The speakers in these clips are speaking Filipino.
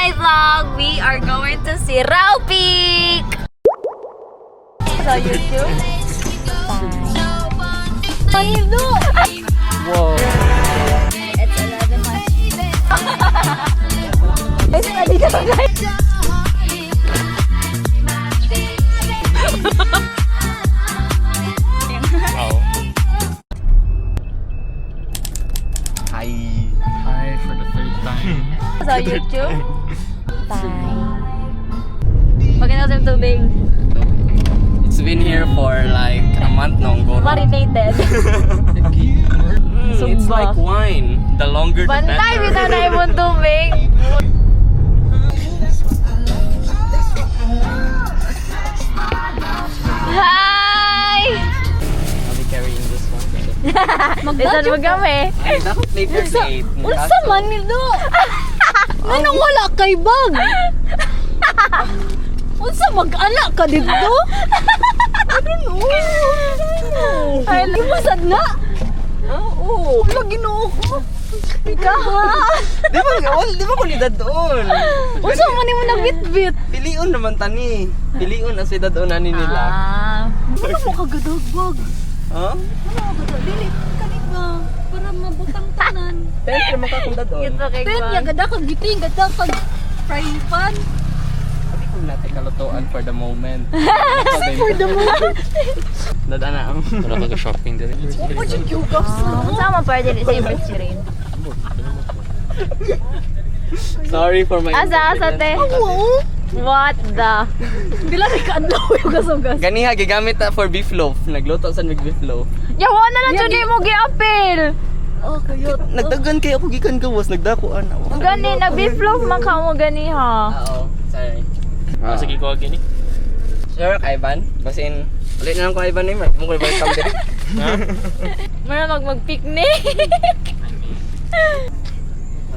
my vlog! We are going to Sirao Peak! So YouTube? Bye! Wow. It's 11 months. Guys, nandito ka guys! Hi for the third time. So YouTube? Bye! Maganda sa tubig. It's been here for like a month now. Marinated. It's like wine. The longer the Bantay, better. bitanay mo tubig. Hi! I'll be carrying this one. Bisan mo kami. Ay, dapat later date. Unsa man nito? Anong wala kay bag? Unsa mag-ana ka dito? Ay, Masad na. Oo. Wala ginoo ko. Ikaw. Di ba ko nida doon? Unsa man nimo nagbitbit? Piliun naman tani. Piliun ang sida doon ani nila. Ano mo kagadag bag? Ha? Ano mo kagadag? Dili kanit ba para mabutang tanan. Siyempre makakunda doon. Cute pa kay Ten ya Gwan. gada kag giting gada kag frying pan. Sabi ko natin kalutuan for the moment. For the moment. Dadana ang. Wala ka shopping din. Opo jud yugas. Sama pa din sa ibig screen. Sorry for my. Asa te? Oo. What the? Dila ni kaadlaw yugas ugas. Ganiha gigamit ta for beef loaf. Nagluto sa mig beef loaf. Yawa na lang dyan mo gi-appeal. Oh, kayo. Nagdagan kay ako gikan gawas nagdakuan ako. Gani, na-beef loaf man ka mo gani ha. Oo, sorry. Sige ko gini. Sure, Ivan. Basin ulit na lang ko Ivan ni Mark. Mo ko ba tam diri? Mara mag-picnic.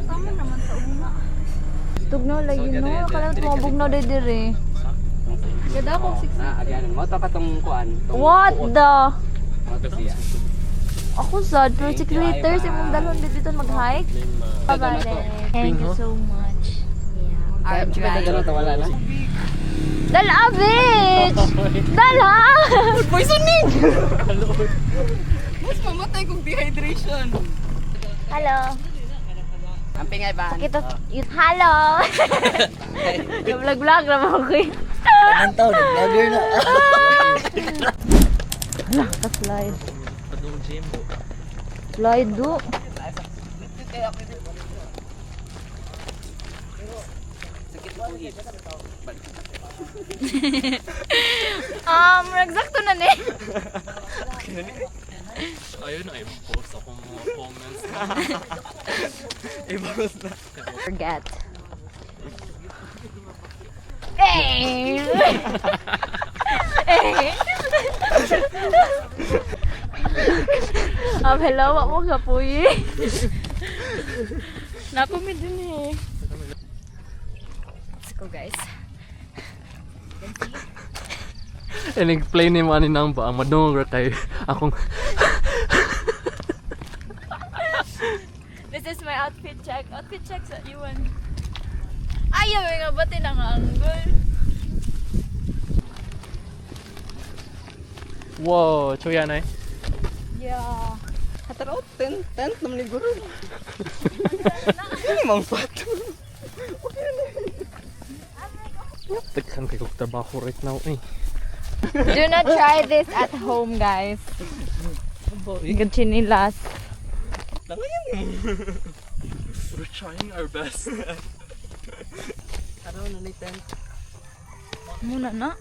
Tama naman sa una. Tugnaw lagi no, kalang tumabog na dire. Gada ko 6. Again, mo to katong kuan. What the? Mo to siya. Ako sad, pero 6 liters imong dalhon dito mag-hike. Bye-bye. Thank you so much. Yeah, our drive. Wala na. Dala, bitch! Dala! Poisoning! Mas mamatay kong dehydration. Hello. Amping Ivan. Kita, hello! Vlog-vlog na mo ko yun. Ang tao, nag-vlogger na. Hala, ka-slide. Slide do. Nagsakto na ni. Ayun na, i-post ako mga comments. Ibos na. Forget. Hey! Hey! Hello, wak mo ka po eh. Nakumid din eh. Let's go guys. Nag-play ni Manny nang ba? Ang madungo kay akong... This is my outfit check. Outfit check sa iwan. Ayaw nga ba ng angle? Wow, chuya na eh. Yeah. Hataraw, tent naman ni Guru. Hindi mang pato. Tagkan kay kong trabaho right now eh. Do not try this at home, guys. Chinilas. We're trying our best. Araw na ni tent. Muna na.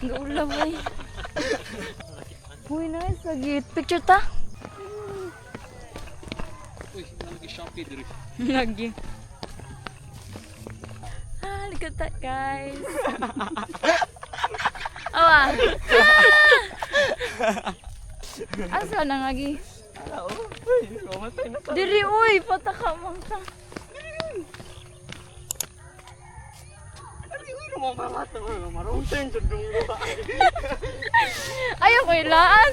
Gaulaw ay. Uy, nice. Lagi. Picture ta. Uy, nag-shopee diri. Lagi. Look at that, guys. Awa. Asa na lagi? Uy, mamatay na sa. Diri, uy. Pataka mong ta. Ayaw ko ilaan.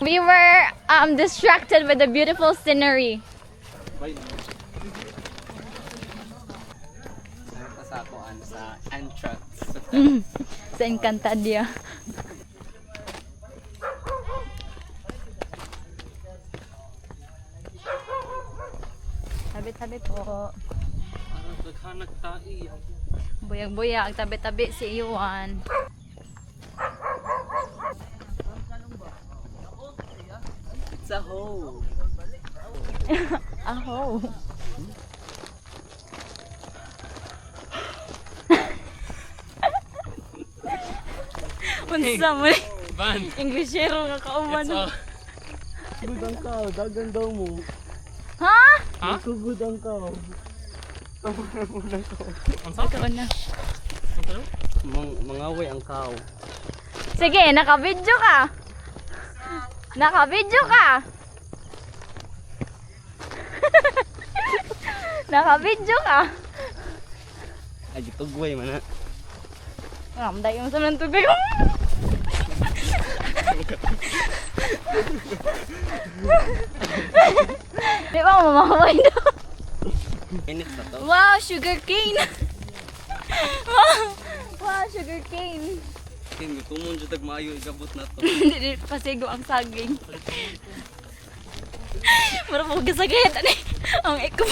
We were distracted by the beautiful scenery. sa kuan sa entrance. Sa Encantadia. Tabi-tabi po. Parang naghanag tayo. Buyag-buyag, tabi-tabi si Iwan. It's a hole. Aho. Unsa mo ni? Van, Englishero nga kauman. it's a... Gudang ka, dagan daw mo. Ha? Ha? Gudang ka. Ang sa? Ikaw na. Ang sa? Mangaway ang cow. Sige, naka-video ka. Naka-video ka. Naka-video ka. Ay gitugway man na. Ramday yung sa mga tubig. Di ba mamamay na? Init na to. Wow, sugar cane. Wow, sugar cane. Kin gutumon jud tag maayo igabot na to. Hindi pasigo ang saging. Mura mo gasagayat ani. Ang eko.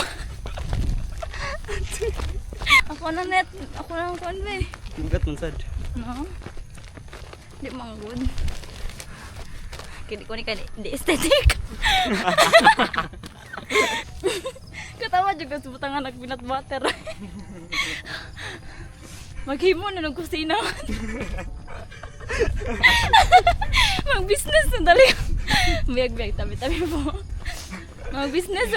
Ako na net, ako na ang konve. Bugat man sad. No? Di manggod. Kaya di ko ni di aesthetic. Katawa juga sa butangan nagpinat butter. Maghimo na ng kusina. Mag-business na dali. Biyag-biyag, tabi-tabi po. Mag-business.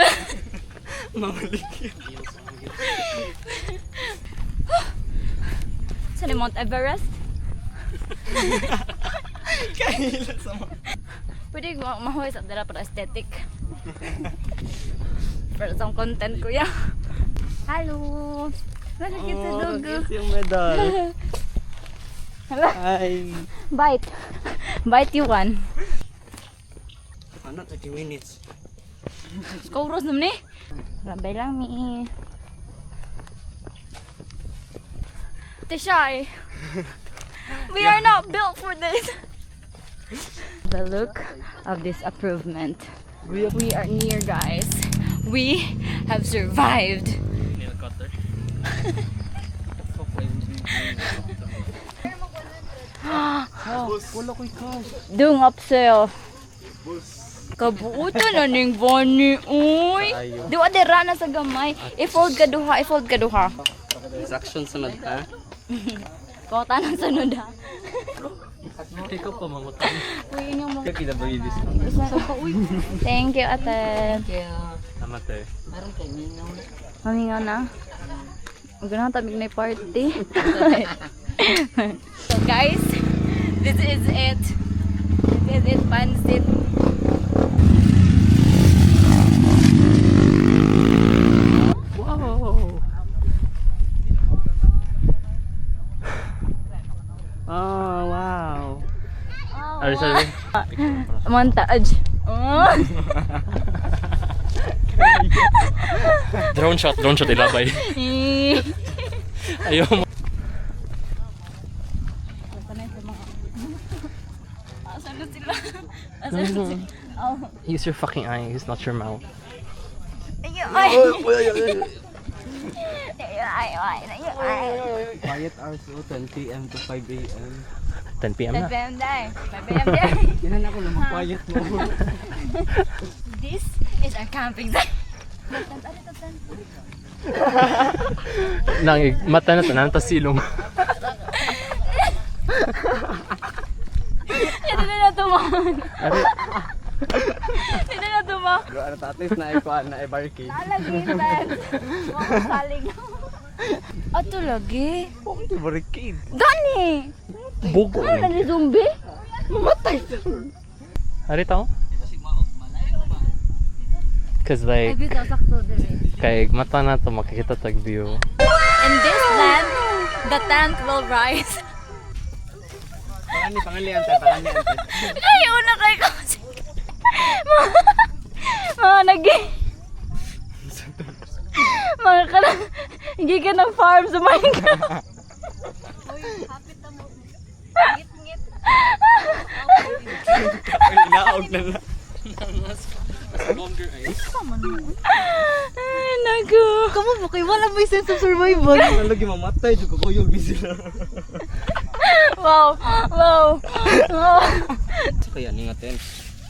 Maulik. Sa ni Mount Everest? Kahila sa mga. Pwede mahuwi sa dala para aesthetic. Para sa content ko ya. Hello. Wala kita dugo. Yung medal. Hala. Hi. Bite. Bite you one. Ano 30 minutes. Skouros naman eh. Rabay lang mi. Tishay. We are not built for this. The look of this improvement. We are near, guys. We have survived. Nail cutter. Wala ko'y cash. Dung upsell. Kabuutan na ning Bonnie. Uy. Di wa dira na sa gamay. I-fold ka duha, i-fold ka duha. Action sunod ha. Kauta ng sunod ha. Ikaw pa mangutan. Uy, yun yung mga... Kita bagi this. Thank you, ate. Tama te. Mamingaw na. Huwag na tabig na yung party. So guys, this is it. This is it, Pansit. Wow. Oh, wow. Ano sabi? Montage. Oh. Drone shot ilabay. Ayaw mo. Asan na sila? Asan na sila? Oh. Use your fucking eyes, not your mouth. Ay! Ay! Quiet hours 10 p.m. to 5 a.m. 10 p.m. na. 5 p.m. day. 5 p.m. day. Yan ako lang quiet mo. This is our camping site. Mata na to, nantas silong. Hindi na tumahan. Ari, Hindi na tumahan. Ano tatis na ikuan na barricade. Alagitan. Mga saling. Ato lagi. Oh, di barricade. Gani! bugo. Ano na zombie? Mamatay. Ari tao? Cause Ay, like, bitaw sakto din. kay mata na to makikita tag view. In this land, the tent will rise. Pangalian tayo. Ay, una kay ko. Mga nagi. Mga Hindi ka ng farm sa Minecraft. Inaog na lang. Ay, naku. Kamu mo kay wala may sense of survival. Lagi mamatay, di ko kuyog din sila. Wow. Wow. Wow. Kaya ningatin.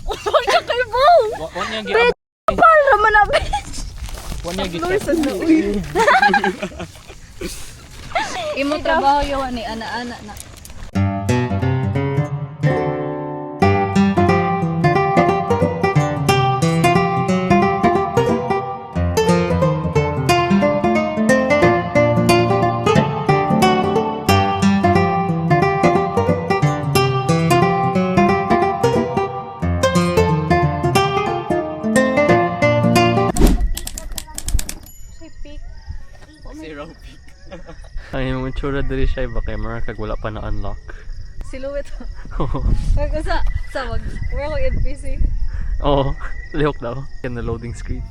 Huwag ka kayo, Bo. Wan niya gi. Bitch, para man na, bitch. Wan niya gi. Imo trabaho yo ni ana-ana na. Zero. Ay, yung itsura diri siya ba kay Mara kag wala pa na-unlock. Silhouette. Wag sa wag. Wala ko NPC. Oo, lihok daw. Yan na loading screen.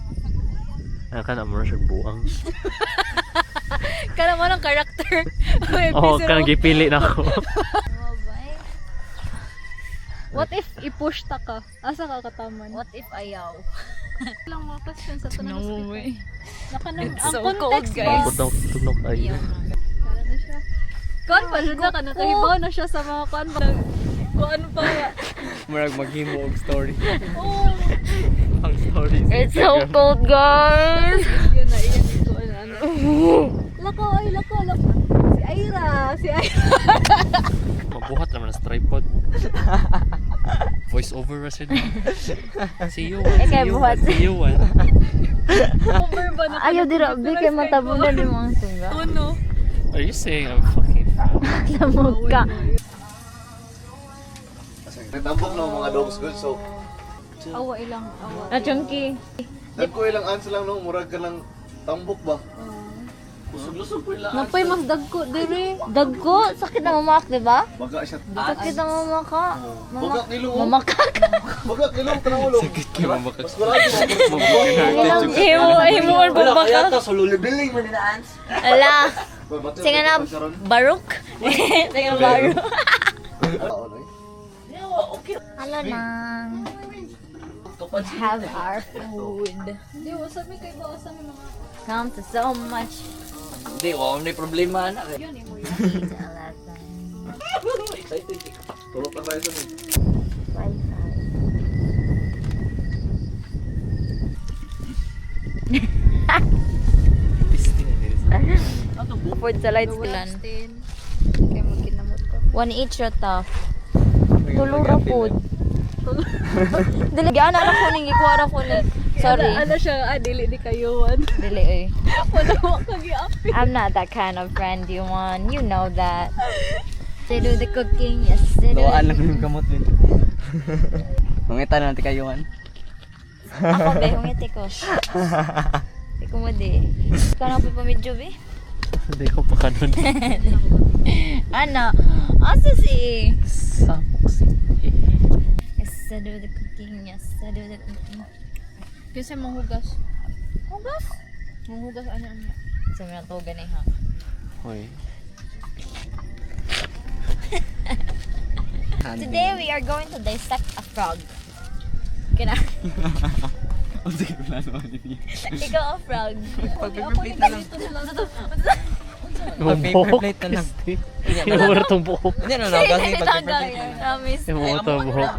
Ano ka na, Mara siya buang. Kana mo ng character. Oo, kanang gipili na ako. What if i-push ta ka? Asa ka kataman? What if ayaw? Lang mga question sa tanong No hospital. way. Nakanang It's ang so context cold, ba? guys. Tunok, tunok ay. Kala na siya. Kuan pa siya na ka nakahibaw na siya sa mga kuan ba? Kuan pa ya. Murag maghimo og story. Oh. Ang stories. It's so cold, guys. Yun na iyan ito ano. Lako. Si Aira. Mabuhat naman sa tripod. Voice over ra sila. See you. kay buhat. See you. Over ba na? Ayaw dira, bi kay matabunan ni mga sunga. Uno. Are you saying I'm fucking fat? Lamog ka. Nagtambok na mga dogs good so Awa ilang awa. Na chunky. dagko ilang ans lang no murag ka lang tambok ba. Lusog-lusog po ilang. Napay mas dagko dire. Dagko, sakit na mamak, di ba? Baga siya. Sakit na mamaka. Baga kilo. Mamakak. Baga kilo tanang ulo. Sakit Kaya mamakak. Mas wala ko. Himo or bumaka. sa lulibiling man nila ans. Ala. Sige na, baruk. Sige na, baruk. Hello nang. Let's have our food. Di wasa mi kay ba sa mga Come to so much. Hindi, wala na problema na. yun imo. Excited. Tulog na tayo sa ni. Food sa lights kilan. Kay mo kinamot ko. One each rata. Tulura food. Dili gyana ra ko ning ikuha ra ko ni. Sorry. Ano siya dili di kayuan. Dili eh. Wala ko kagi-api. I'm not that kind of friend you want. You know that. They do the cooking. Yes, they do. Luwaan lang yung kamot din. Mangita na natin kayuan. Ako be, humiti ko. Hindi ko mo di. Kano pa pamidyo be? Hindi ko pa kanun. Ano? Asa si? Samok si. Yes, I do the cooking. Yes, I do the cooking. Kasi manghugas. Hugas? Manghugas ano. Sa mga to gani ha. Hoy. Today we are going to dissect a frog. Kina. Ang sige ko na naman niya. Ikaw a frog. Pag-paper na lang. Yung paper buhok. plate na lang. Yung wala tong buhok. Hindi na lang. Kasi pag-paper plate. Promise. Yung mga to buhok.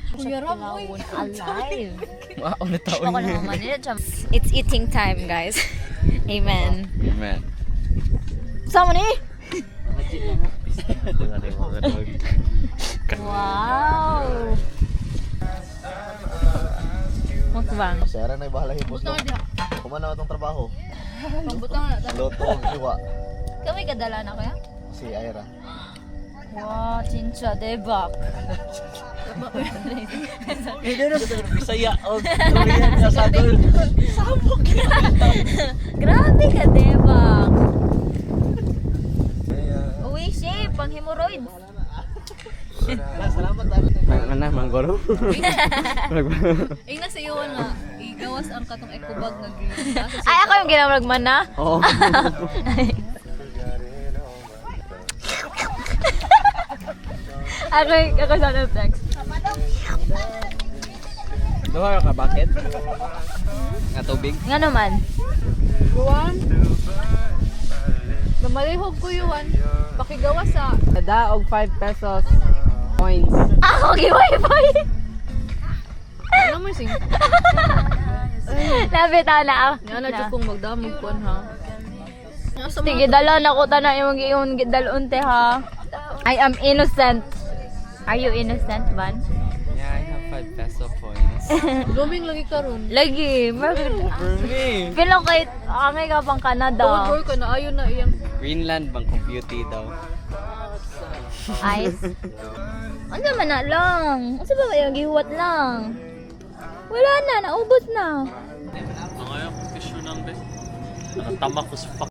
Kuya Ram, alive. Wow, nataon Ako niya. naman nila. It's eating time, guys. Amen. Amen. Sama ni? Dengan yung mga dog. Wow. Mukbang. Sara na bahala hipos no. Kumana atong trabaho. Pangbutang na ta. Loto og iwa Kami kadala na kaya? si Aira. Wow, cinca debak. Hindi na sa Bisaya. Oh, Korean sa Sagol. Grabe ka debak. Uwi shape, pang hemorrhoid. Salamat tayo. Mana manggoro? Ing nasa iyo nga. Igawa gawas ang katong ekubag nga green. Nasa Ay, ako yung ginamrag man na. Oo. Ako sound effects. Duha ka bucket? Nga tubig? Nga naman. Juan. Namalihog ko yun. Pakigawas sa... Kada og 5 pesos coins. Ako gi-wifi. Ano mo sing? Nabitaw na ako. Yan na kung magdamog ko ha. Sige, dala na ko tanan yung dalon te ha. I am innocent. Are you innocent, Van? Yeah, I have 5 peso coins. Luming lagi karon. Lagi. Bernie! Feel ko kahit angay ka pang Canada. Over ka na ayon na iyang. Greenland bang computer daw? Ice. Ano man na lang? Ano ba yung gihuwat lang? Wala na, naubos na. Ang ayaw kong tissue nang be. Ang tamak ko sa fuck.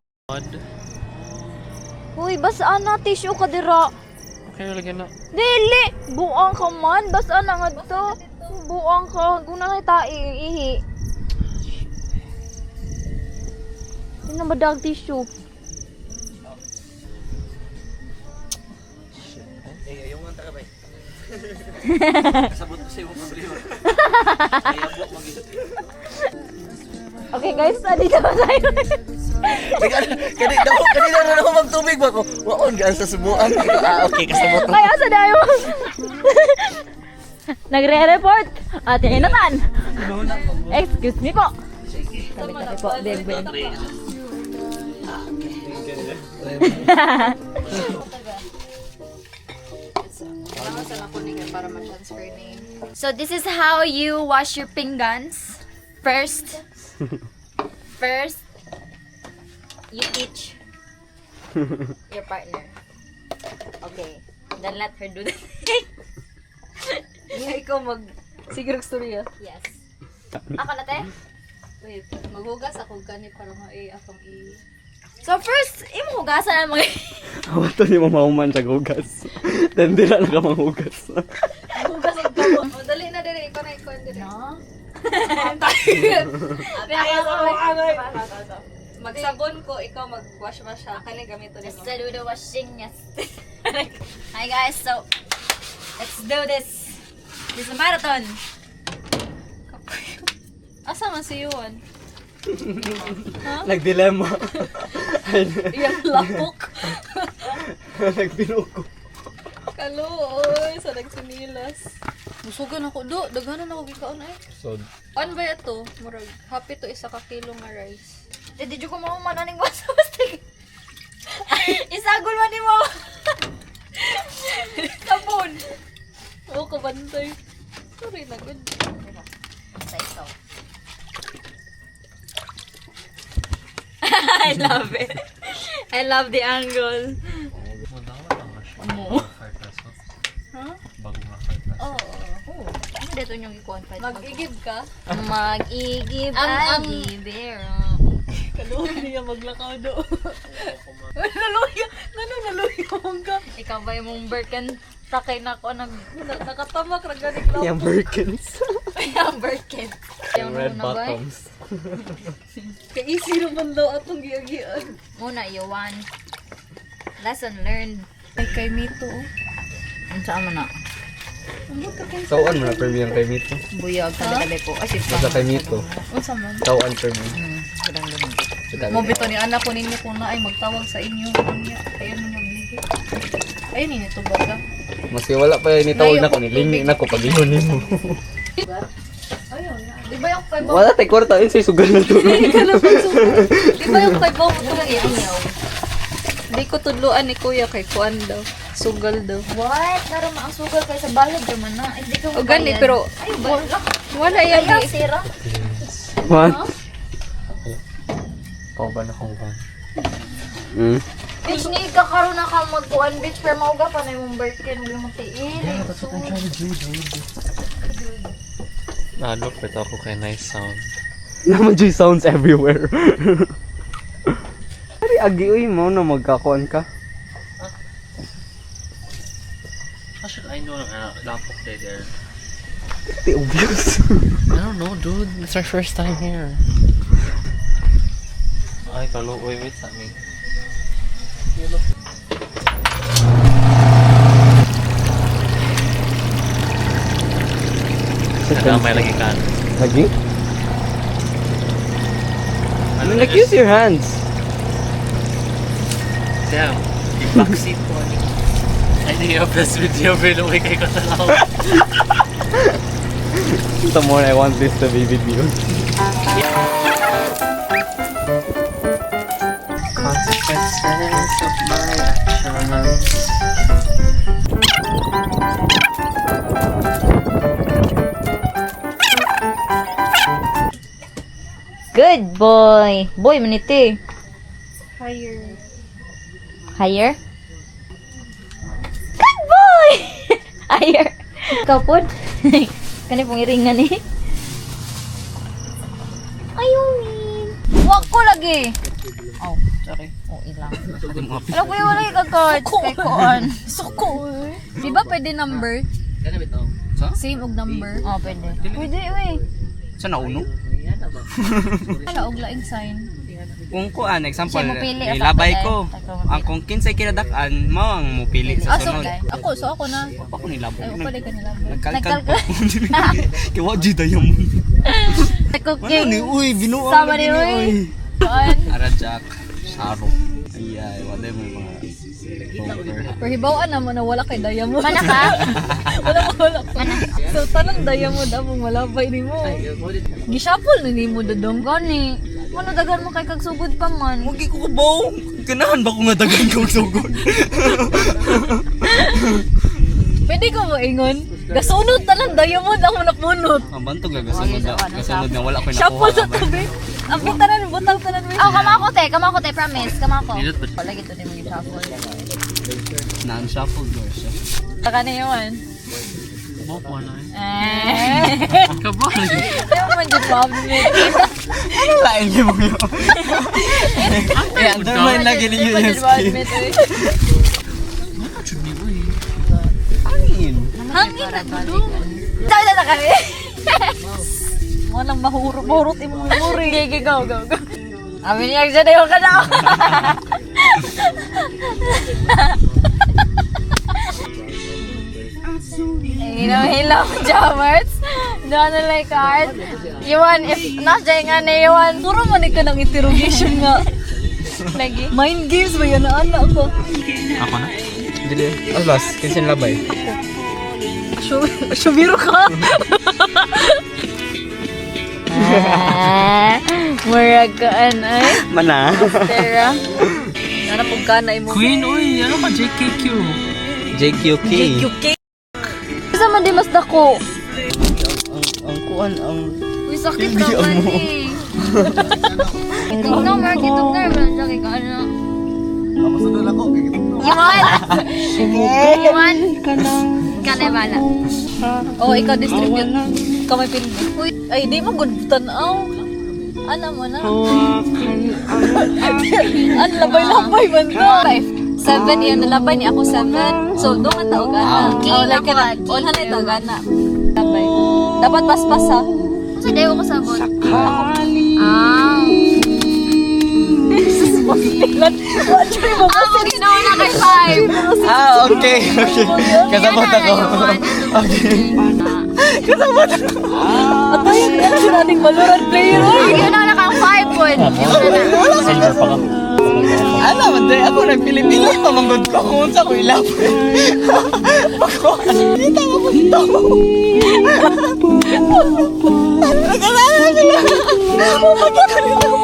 Uy, basaan na tissue ka dira. Okay, lagyan na. Dili! Buang ka man. Basaan na nga to. Buang ka. Kung na kita ihi. Hindi na madag tissue. Yung mga taga ba? Kasabot ko sa yung problema. Okay guys, dito ba tayo? Kanina na ako magtubig ba ko? Waon gaan sa subuan. Okay, kasabot ko. Kaya sa dayo. Nagre-report. Ate Inatan. Excuse me po. Sabi po, babe. So this is how you wash your pinggans. First, you teach your partner. Okay. Then let her do the thing. Iya ikaw mag sigurog storya. Yes. Ako na te? Wait, maghugas ako gani para akong So first, imo hugasan ang mga... Awato ni mo mauman sa gugas. Tendila na ka manghugas. hugas ang tabo. O dali na dire ikaw na ikaw dire. No? Magsabon ko, ikaw mag-wash siya. Kani gamito Let's nimo. do the washing, yes. Hi guys, so let's do this. This is a marathon. Asa man si Yuan? Nagdilema. Iyang lapok. Nagbinuko. Kaluoy sa nagsinilas. Musugan ako do, daghanan ako gikaon ay. So, On ba ito? Murag happy to isa ka kilo nga rice. Did you ko mauman aning basta-basta. Isagol man ni mo. Sabon. Oo, kabantay. Sorry na good. Say so. I love it. I love the angle. Madawa lang na siya. 5 pesos. Huh? Bago nga 5 pesos. Oo. Ano dito yung ikuan pa? Mag-igib ka? Mag-igib Ang- ang gibir. Kaluoy niya maglakaw do. Naluya! Ganun naluya mong ka. Ikaw ba yung Birkin? Sakay na ako Nakatamak na ganing lapok. yung Birkins. yung Birkin. Yung red bottoms. Ka-easy naman daw atong giyagian. Muna, Yuan. Lesson learned. Ay, kay Mito. Ang saan mo na? Tauan mo na premium kay Mito. Buyog, tabi-tabi po. Ay, Basta kay Mito. Unsa man? Tauan premium. Mo bito ni anak ko ninyo kung na ay magtawag sa inyo. Ayun ninyo bigay. Ayun ninyo to ba? Maski wala pa ni tawag na ko ni lingi na ko pag-ihon nimo. Ayun. Di ba yung kay Bob? Wala tay kwarta in say sugal na tulog. Di ba yung kay Bob ito lang iyaw? Di ko tudluan ni Kuya kay Kuan daw. Sugal daw. What? Naroon ang sugal kayo sa balag naman na. Ay, di ka O gani magbayad. pero Ay, wala. wala yan. Ay, sira. What? Pao ba na kong ba? Bitch, ni kakaroon na ka magkuhan, bitch. Pero mauga pa na yung Birkin. Huwag mo tiin. Look, pero ako kay nice sound. Naman Joy sounds everywhere. Ari agi uy mo na magkakuan ka. Actually, I know lapok there. Pretty obvious. I don't know, dude. It's our first time here. Ay, kalo. Wait sa amin. Nagamay lagi ka. Lagi? I mean, like, use your hands. Damn. Backseat ko. Ay, hindi yung plus video. Pero kay ko sa lao. The more I want this to be videoed. Consequences of my actions. Good boy. Boy, maniti. Higher. Higher? Good boy! Higher. Ikaw po? Kani pong iringan eh. Ayun. Wag ko lagi. Oh, sorry. Oh, ilang. Alam ko yung wala yung kag-cards. Kay Koan. Suko eh. Di ba pwede number? Same og number. Oh, pwede. Pwede, wey. Sa nauno? Ano og laing sign? Kung kuan, example, Siya mupili, nilabay dapat, ko. Ang kung kinsay kinadakan, mao ang mupili sa So, sunod. ako na. Ako nilabay. Ay, pala ka nila. Nagkalkal po. Kiwa di diamond. Cooking. Ano ni uy, binuang Sama lagi ni uy. Kuan. Arajak, saro. Ay, wala mo mga Pero hibawaan na mo na wala kay diamond. Mana ka? wala. So, tanang diamond mo malabay ni mo. Gishapol na ni mo dodong. Gani. Ano dagan mo kay kagsugod pa man? Huwag ko kabaw. Ganahan ba ko nga dagan kong sugod? Pwede ko maingon. Gasunod talang diamond ako napunot. Ang bantog nga gasunod na wala ko Shuffle sa nakuha. tabi. Ang butanan, butang tanan mo. Oh, kamako te, promise, kamako. Dito pa. Palagi to din mo yung shuffle. Non-shuffle door siya. Taka na yun. Boko na eh. Eh. Kabal lagi. Di mo man dyan problem. Lain niyo mo yun. Eh, undermine lagi ninyo yung skin. Hangin. Hangin na to. Tayo na kami. Walang mahurot imong memori. Gigi, go. Amin yung dyan na yung kana. Hilaw, jammers. Doon na like art. Iwan, if nasa nga na iwan. Puro man ka ng interrogation nga. Lagi. Mind games ba yan? Anak ko. Ako na? Dili. Alas, kinsin labay. Shubiro ka. Murag ka ay. Mana? Tara. Nanapog ka na imo. Queen, uy! Ano ka? JKQ? JQK. UK. Isa man di mas dako. Ang kuan, ang... Uy, sakit ka man eh. Ikaw na, Mark. Itong na. Malaki ka ano. Ako sa dala ko, kikita ko. Iwan. Kanebala. Oh, ikaw distribute. Ikaw may pili. Uy, ay di mo good tanaw. Ano mo na? Ano labay-labay man ka? 7 yan nalabay ni ako 7. So doon ang tawag ana. Oh, like ka. Unhan na tawag ana. Labay. Dapat paspas ha. Kasi dayo ko sabot. Ah. Watch mo Ah, mag ginawa na kay 5. Ah, okay. Kasabot ako. Kasabot ako. At ayun yan sinaning Valorant player. Mag ginawa na kang 5 po. Yung na. Silver pa ka. Ano, manday ako nagpili-pili pa manggod ko kung sa ko ilapin. Kita mo ko dito. Nagkasala na sila.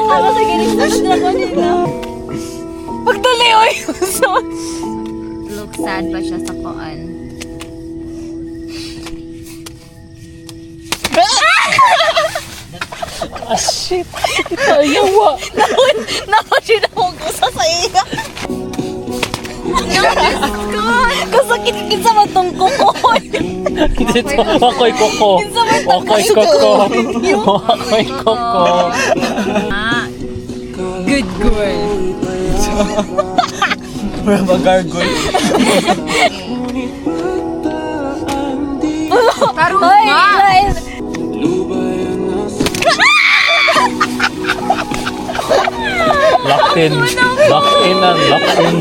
Ako sa ginig sa drama nila. Pagtali, oy! Look sad pa siya sa koan. Ah, shit! Ayawa! Nakasya na akong gusa sa iya! Kasakit-kit sa matong kukon! Wakoy koko. Wakoy koko. Wakoy koko. Ah. Good girl. Para mag-gargoyle. Tarong Hoy! nga. Locked in. Locked in and locked in.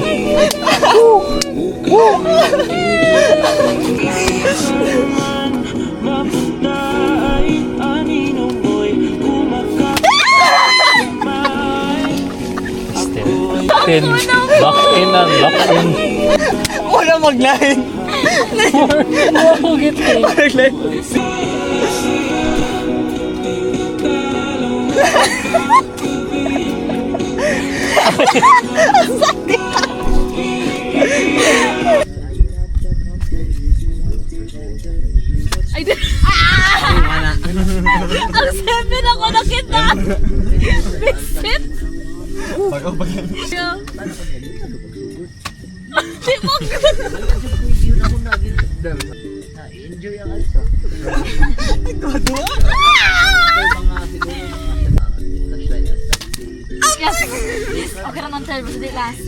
Locked in. Locked in and locked in. Wala mag-line. Mag-line. Ang 7 ako nakita! Visit! Di mo Yes! Okay naman tayo, basta di last.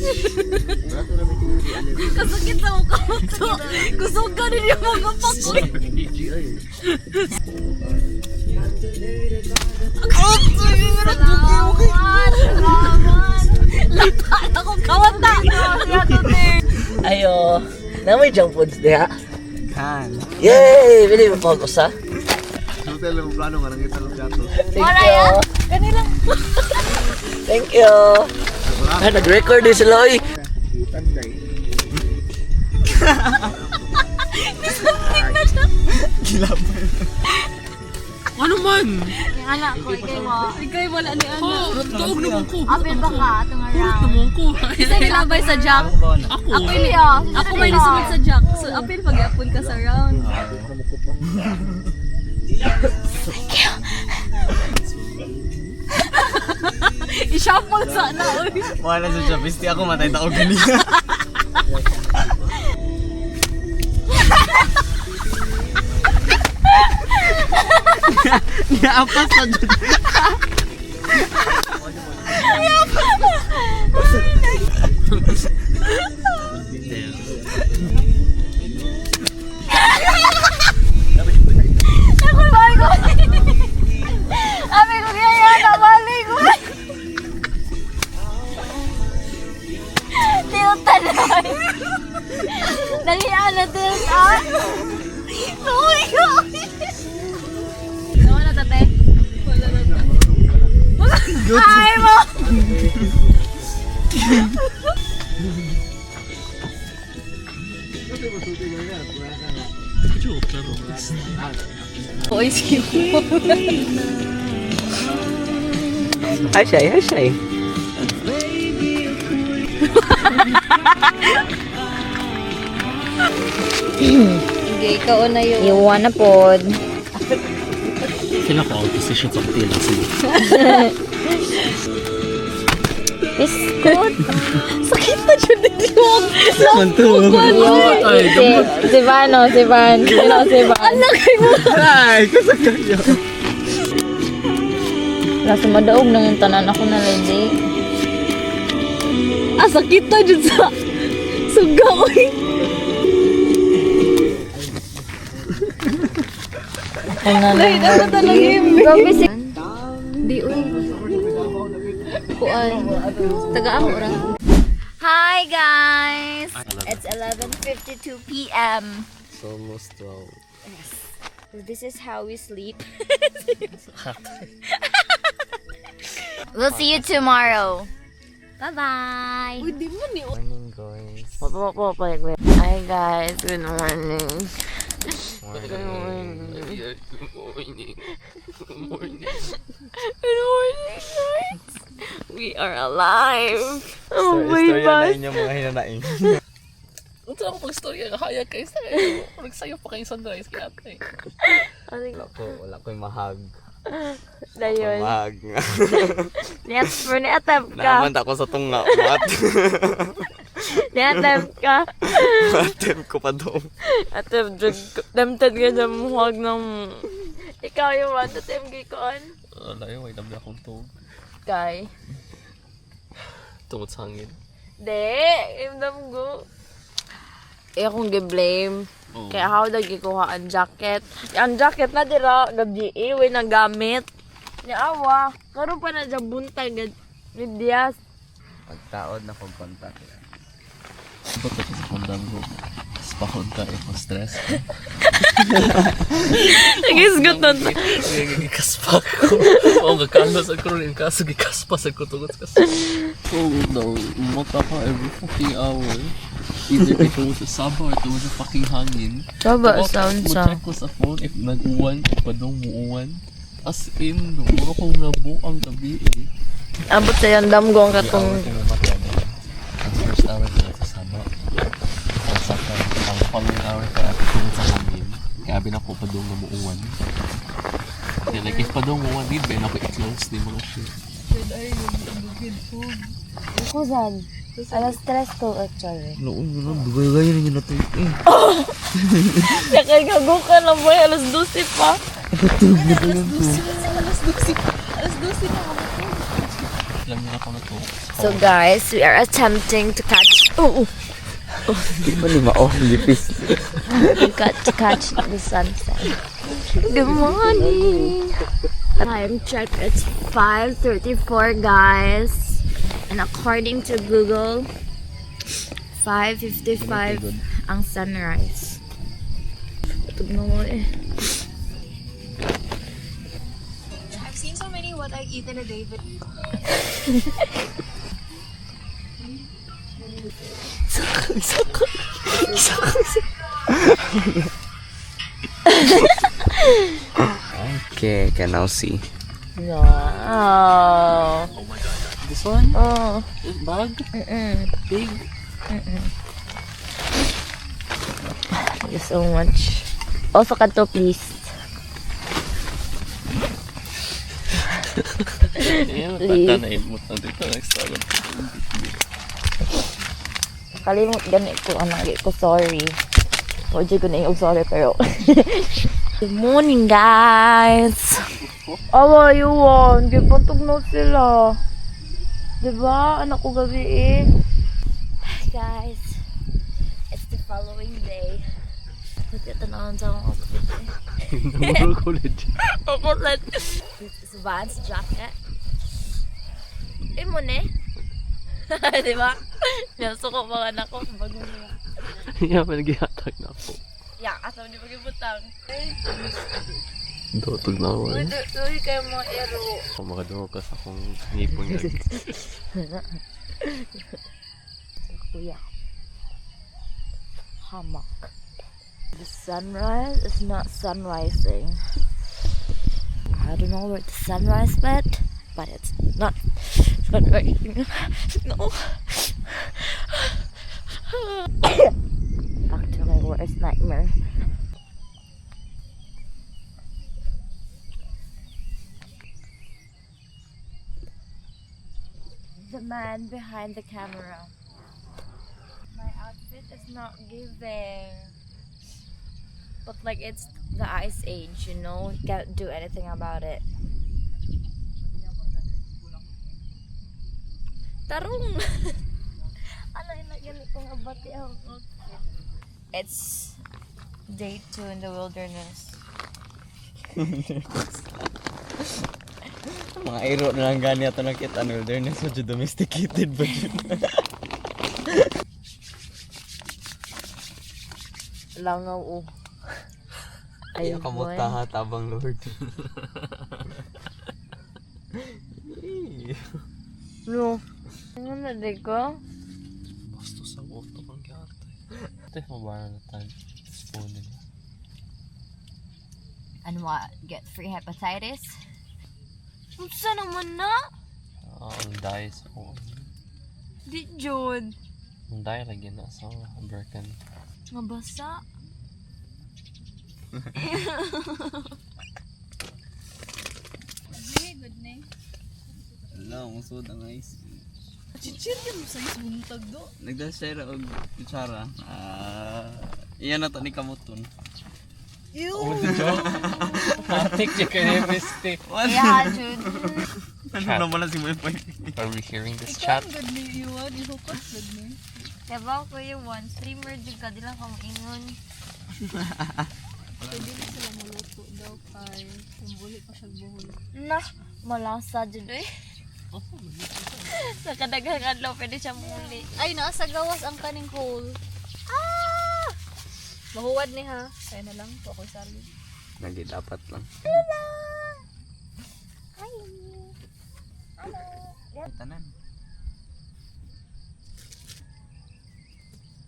kasakit sa mukha mo to. Gusto ko din yung mga pakoy. Lapan ako kawata. Ayo, namay junk foods diha. Kan. Yay! Bili mo pa ako sa. Hotel yung plano nga, nangita ng piato. Thank you. Kanilang Thank you. Ah, nag-record din sila, oy. Ano man? Yung anak ko, ikay mo. ikay wala ni Ana. Tuog naman ko. Apil ba ka? Itong around. Naman ko. Isa labay sa Jack. Ako. Ako ini ako may nasunod sa Jack. So apil pag-apon ka sa round. I-shuffle sana, oy. Wala sa siya. Pisti ako matay taog gani. Niapas sa dyan. Abi ko kaya nabali ko. Tiltan na. Nahiya na tiltan. Uy ko. Nawa na tate. Wala na ta. Ay mo. Oy, skip. Hashay, hashay. Hindi, ikaw na yun. Iwan na pod. Kailan ko ang position sa hotel lang sila. Biskot. Sakit na dyan din yun. Mantuog. Si Van, oh, si Van. Sino si Van? Ay, kasagay yun. Nasa madaog nang yung tanan ako na lady. Ah, sakit na dyan sa suga, oy. Lahi na talaga yun. Grabe si... Di, oy. Kuan. Taga ako, orang. Hi guys! It's 11:52 p.m. It's almost 12. This is how we sleep. We'll see you tomorrow. Bye-bye. Uy, di mo ni. Morning guys. Hi guys, good morning. Good morning. Good morning. Good morning guys. We are alive. Oh my Istorya na gosh. inyong mga hinanaing. Unsa ako pag-storya nga hayag kayo sa kayo. Nagsayo pa kayo sunrise kay ate. Wala ko yung mahag. Dayon. Mahag nga. Niatap ka. Naman ako sa tunga. Mat. Niatap ka. Matem ko pa doon. Atap, damtad ka sa muhag ng... Ikaw yung matatim gikoon. Wala yun, may damda akong tog. Kay. Tungod sa hangin. De, imdam ko. Akong gi-blame. Oh. Kaya ako nagkikuha ang jacket. Ang jacket na dira, gabi iwi na gamit. Niawa. Karoon pa na dyan buntay. Midyas. Pagtaod na kong contact. Ba't ito sa kondam ko? Spahon ka, stress ka. Nagisgot na to. Gikaspa ko. Oo, gakalas ang karoon yung kaso, gikaspa sa kutugot kasi. Oo, daw, umota ka every fucking hour. Either ito mo sa Sabah or ito mo sa fucking hangin. Baba, Tapos, sound. mag-check ko sa phone if nag-uwan, if padong muuwan. As in, no, mura kong nabuo ang gabi eh. Abot sa yung damgo ang katong... Ang first hour ko sa Sabah. Ang second, ang following hour ko at ito sa hangin. Grabe na ko padong na muuwan. Kaya like, if padong muuwan, di ba na ko i-close, di mga shit. Ako sad. Alas 3 to actually. Noon mo lang, dugay-gay na yun natin eh. Nakagago ka na boy, alas 12 pa. Alam niyo na ako na to. So guys, we are attempting to catch... Di ba ni Mao? Lipis. to catch the sunset. Good morning! Time check, it's 5:34 guys. And according to Google, 5:55 ang sunrise. Tutog na mo eh. I've seen so many what I eat in a day, but Okay, can now see. Wow. This one? Oh. This bag? Big? Thank you so much. Also kanto please. Ayan, tatanayin mo na dito. Next time. Kalimut ganit ko ang nagi ko, sorry. Huwag ko na yung sorry pero. Good morning guys! Awa yun, gipantog na sila. Diba? Anak ko gabi eh. Guys, it's the following day. Nagtatanawin sa akong outfit eh. Namuro ko legit. Kukulat. This is Vans jacket. Imo ne? Diba? Naso ko mga anak ko. Bago niya. Hindi naman nag-ihatag na ako. Ya, asaw di magibutang. Dotog na ako eh. Uy, kayo mga ero. Kung makaduho ka sa akong ngipon yan. Kuya. Hammock. The sunrise is not sunrising. I don't know where the sunrise went, but it's not sunrising. No. Back to my worst nightmare. The man behind the camera. My outfit is not giving. But like it's the ice age, you know? You can't do anything about it. Tarong! Ano yung nagyalik kong abati ang outfit? It's day 2 in the wilderness. Mga iro na lang gani ato nakita ang wilderness. Medyo domesticated ba yun? Langaw oh. Ayaw ka mo tahat abang Lord. No. Ano na di ko? Basta sa auto kang kiyatay. Ito yung mabara na tayo. Spoon nila. Ano mo, get free hepatitis? Saan naman na? Ang dye sa ako. Di Jod. Ang dye lagi na sa Birkin. Mabasa. Wala, musod ang ice. Chichir yan mo sa isbuntag do. Nagdashare og kutsara. Iyan na to ni Kamuton. Matik siya kayo, Misty. Yeah, Jod. Ano naman na si Moy Poy? Are we hearing this chat? Diba ko yung one streamer Jod ka, di lang ka maingon. pwede na sila maluto daw kay kung buli pa siya buhol. Na, malasa Jod eh. Sa kadaghang adlaw pwede siya muli. Ay, nasa gawas ang kaning hole. Ah! Mahuwad ni ha. Kaya na lang po ako sali. Lagi dapat lang. Tanan.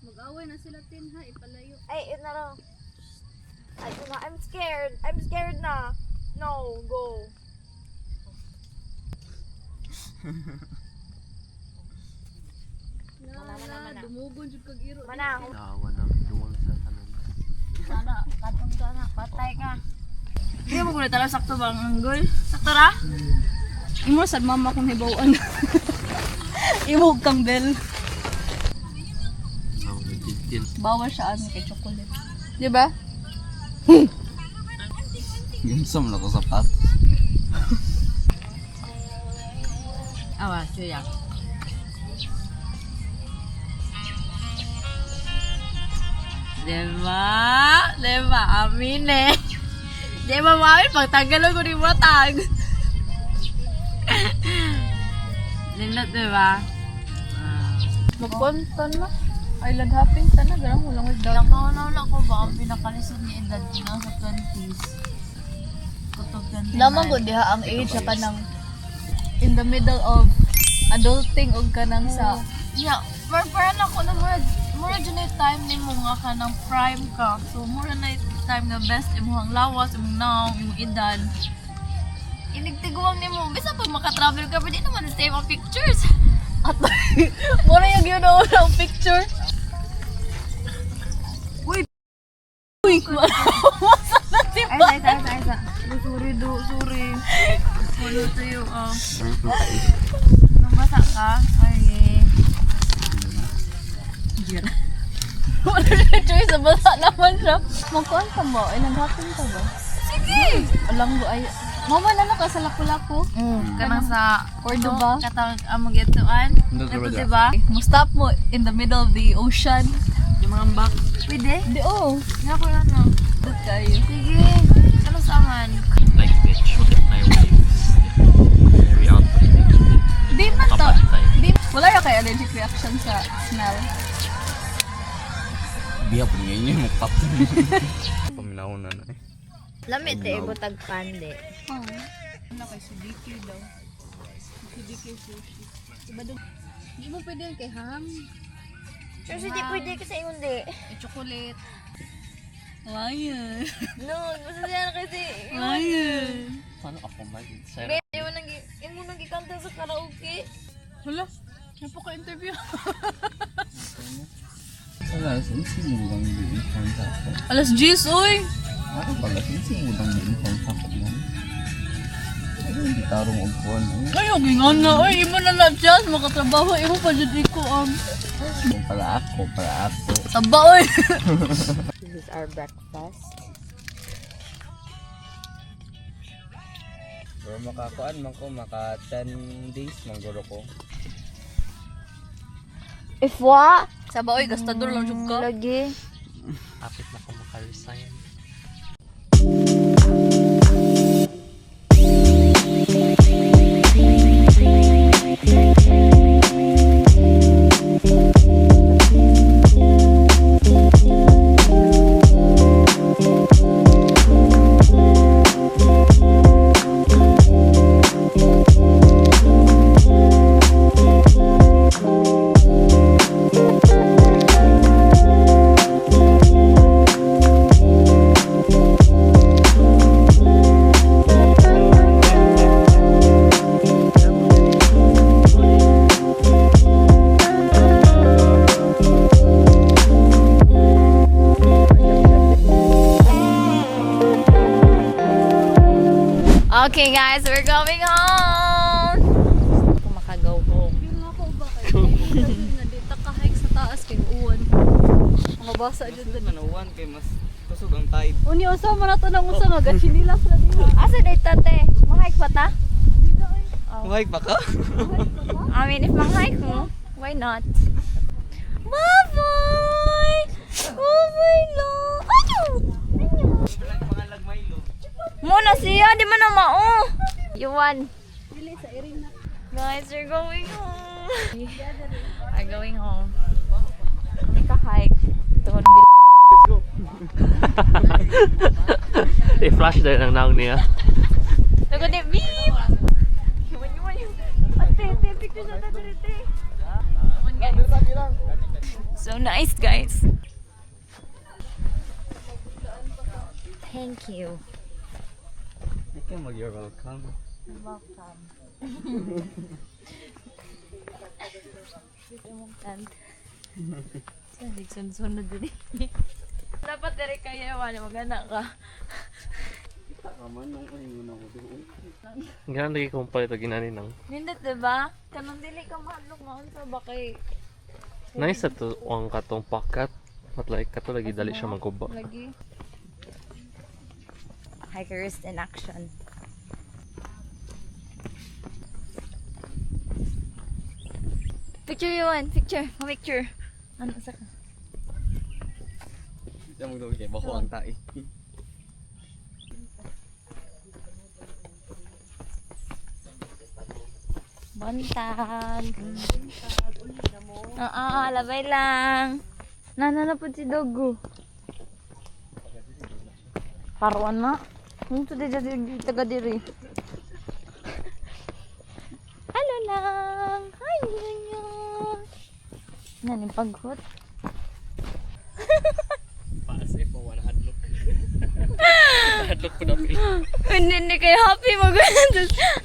Mag-away na sila tin ha, ipalayo. Ay, yun na lang. Ay, yun na. I'm scared. I'm scared na. No, go. Mana, dumugon jud kag iro. Mana, Tawa na duwang sa tanan. Sana, katong sana, patay ka. Hindi mo guna talaga sakto bang anggol? Sakto ra? Imo sad mama kong hibawan. Imog kang bell. Ako nagtitil. Bawal siya ano kay chocolate. Di ba? Ginsam na ko sapat. Awa, suya. Diba? Amin eh. Diba, mami? Pagtanggalon ko ni matag. Nindot, diba? Magpunta na. Island hopping sana. Garang walang wala. Nakauna ko ba ang pinakalisod ni edad ko na sa 20s? Kutog 29. Lamang ko diha ang age sa kanang in the middle of adulting og kanang sa Yeah, parang ako na mura dyan na time ni mo nga ka ng prime ka. So, mura na time nga best imong lawas, imong naong, imong edad. Inigtiguang ni mo. Bisa pag makatravel ka, pwede naman save ang pictures. at mura yung ginawa ng picture. Uy! Masa na si ba? Sorry. Ano tayo, nabasa ka? Ay, Wala na choice, basa naman siya. Magkuhan ka ba? Inaghatin ka ba? sige! Alam mo ay... Mama na ka sa lapu-lapu. Kanang sa Cordoba. katawag ang magituan. Ito diba? Mo stop mo in the middle of the ocean. Yung mga bak. Pwede? Di oh. Nga ko yan no. Dut kayo. Sige. Ano saman? Like bitch, look at my waves. Very outputting. Di man to. Kapantay. Di, wala na kayo allergic reaction sa smell. Biya po ngayon yung mukap. Paminahon na na eh. lamit eh, butag pande. Ano kay Sudiki daw. Sudiki sushi. Diba doon? Di mo pwede kay ham. Sure, hindi pwede kasi hindi. Chocolate. Lion. No, basta yan kasi. Lion. Paano ako mag-sarap? Imo nang gikanta sa karaoke. Hala. Napaka-interview. Wala, sinsimulang di-inform sa ako. Alas 10, oy! Ano pala, sinsimulang di-inform sa ako lang. Ano yung gitarong upuan? Ay, okay nga na. Ay, imo na na chance. Makatrabaho. Imo pa dyan ko ang... Para ako. Taba, oy! This is our breakfast. Pero makakuan man ko, maka 10 days mangguro ko. If what? Saba, oy. Gastador lang jud ka. Lagi. Kapit na ko maka-resign. Okay guys, we're going home! Kung makagaw home. Yung ako ba kayo? Nandito ka hike sa taas kay uwan. Mabasa dyan doon. Manawan kay mas kusog ang tide. Uni, usa mo na to ng usa. Magachinilas na diha. Asa day tate? Mahike pa ta? Mahig pa ka? I mean, if mang-hike mo, why not? Bye-bye! Bye-bye lang! Ano? Mga lagmaylo. Muna siya, di man na mao! Yuan. Dili sa iring na. Guys, we're going home. We are going home. Kami ka-hike. Ito ko nang I-flash dahil ang naong niya. Ito ko na beep! Ate, picture sa tatarite. So nice, guys. Thank you. Ikaw mag-you're welcome. Welcome. Dito mong tent. Sunod din. Dapat direct kayo wala magana ka. Kaman nung ayun ako doon. Ganyan lagi kong palit ang ginani nang. Nindot diba? Kanang dili ka mahalok maun sa bakay. Nice sa to ang katong pakat. At like kato lagi dali siya magkuba. Lagi. Hikers in action. Picture you one, picture. Picture. Ano sa ka? Diyan mo daw kay bako ang tae. Bantag. Labay lang. Nananapod si Dogo. Karuan na. Kung ito di taga diri. Hello lang. Hi, Nyo. Naning paghot. Paas po, wala hadlok. Hadlok po na pila. Hindi kayo happy mo.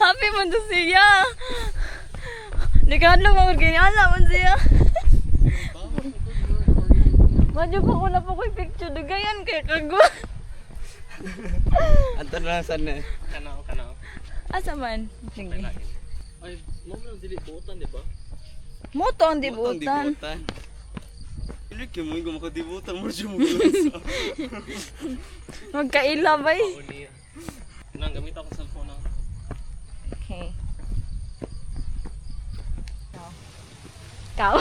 Happy mo to siya. Hindi ka hadlok mo. Ganyan mo siya. Madyo pa ko na po ko picture. Dugayan kay kagwa. Anto na saan na? Kanaw. Asa man? Sige. Ay, mo lang dili buutan, di ba? Moto ang dibutan. Ili kay mo yung makadibutan mo siya mo. Magkailabay. Uni. Nang gamit ako sa cellphone na. Okay. Kau.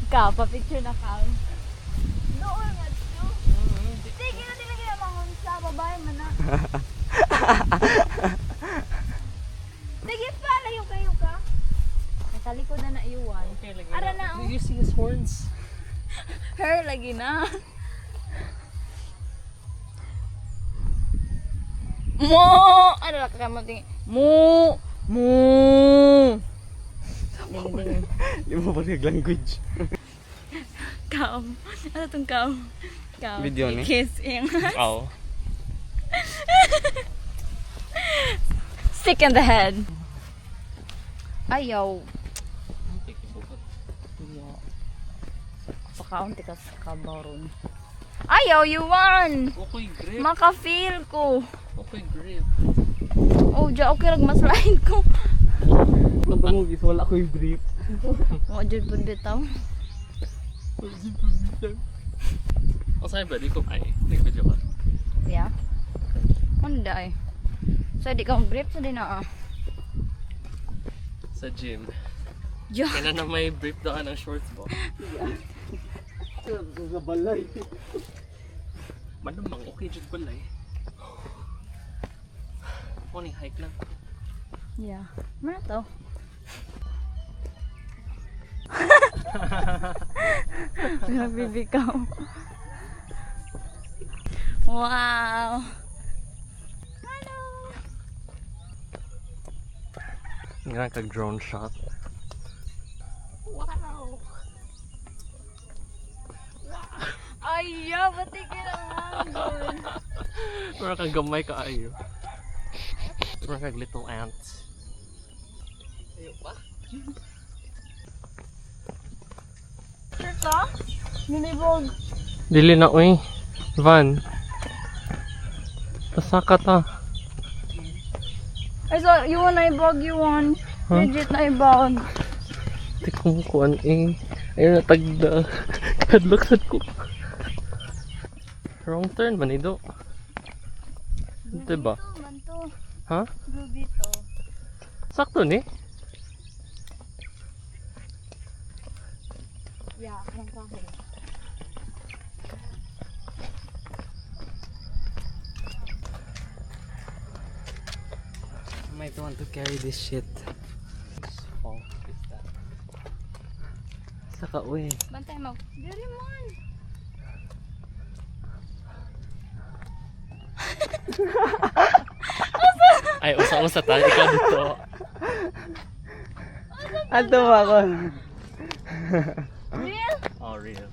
Kau, pa-picture na kau. Doon nga to. Sige na nilagay ang mga sa babae man na. Sige pa, layo kayo ka. Natalikod na na iwan. Okay, lagi. Ara na, oh. Do you see his horns? Her lagi na. Mo! Ano lang kamating? Mo! Ding. Di mo ba language? Cow. Ano tong cow? Cow. Video ni? Kissing. Oo. Stick in the head. Ayaw. Pakaunti ka sa kabaron. Ayaw, you won! Okay, grip. Maka-feel ko. Okay, grip. Oh, dyan okay lang maslain ko. Pagpangugis, wala ko yung brief. Oh, dyan po bitaw. O sa'yo ba? Di ko ay. Nag-video ka. Yeah. Honda eh. So, di ka mag-grip sa din na Sa gym. Diyo. Kaya na may brief daan ng shorts mo. Sa balay. Manamang okay dyan balay. Morning hike lang. Yeah. Mana to? Nagbibikaw. Wow! Nga kag-drone shot. Wow! Ayaw! Batigil ang hanggon! Mura kang gamay ka ayo. Mura kag little ants. Sure ka? Nilibog. Dili na uy. Van. Pasaka ta. Ay, so, you want na ibog, you want. Huh? Legit na ibog. Di kong kuan eh. Ayun na tagda. Kadlaksad ko. Wrong turn man ido. Diba? Manto. Ha? Lubito. Sakto ni. Yeah, ang kahoy. Might want to carry this shit. sa kauwi. Bantay mo. Diri man. Ay, usa-usa tayo. Ikaw dito. Ato ako. Real? Oh, real.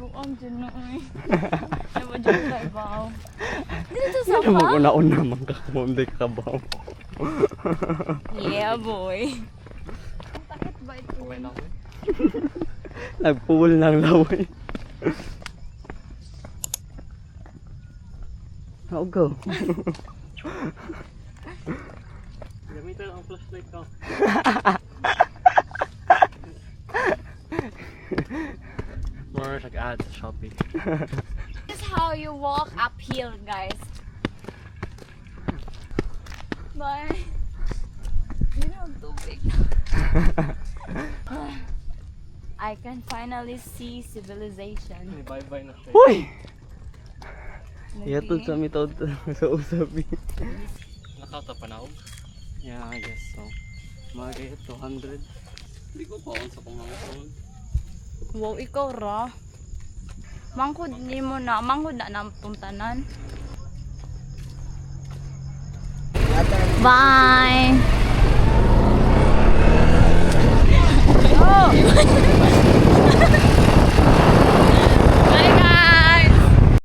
Buang dyan na eh. Diba dyan tayo ba? Dito sa Ano mo pa? una-una man ka kung hindi ka ba? Yeah boy. Okay lang. Nagpuul ng laway. Oh, go. Gamitin ang flashlight ko. More like ads sa Shopee. This is how you walk uphill, guys. Bye. You know, tubig. I can finally see civilization. Bye-bye na siya. Uy! Maybe. Yatod sa mitod sa usabi. Nakauta pa na ako. Yeah, I guess so. Mga 200. Hindi ko pa sa pamangkod. Wow, ikaw ra. Mangkod ni mo na, mangkod na ng puntanan. Bye!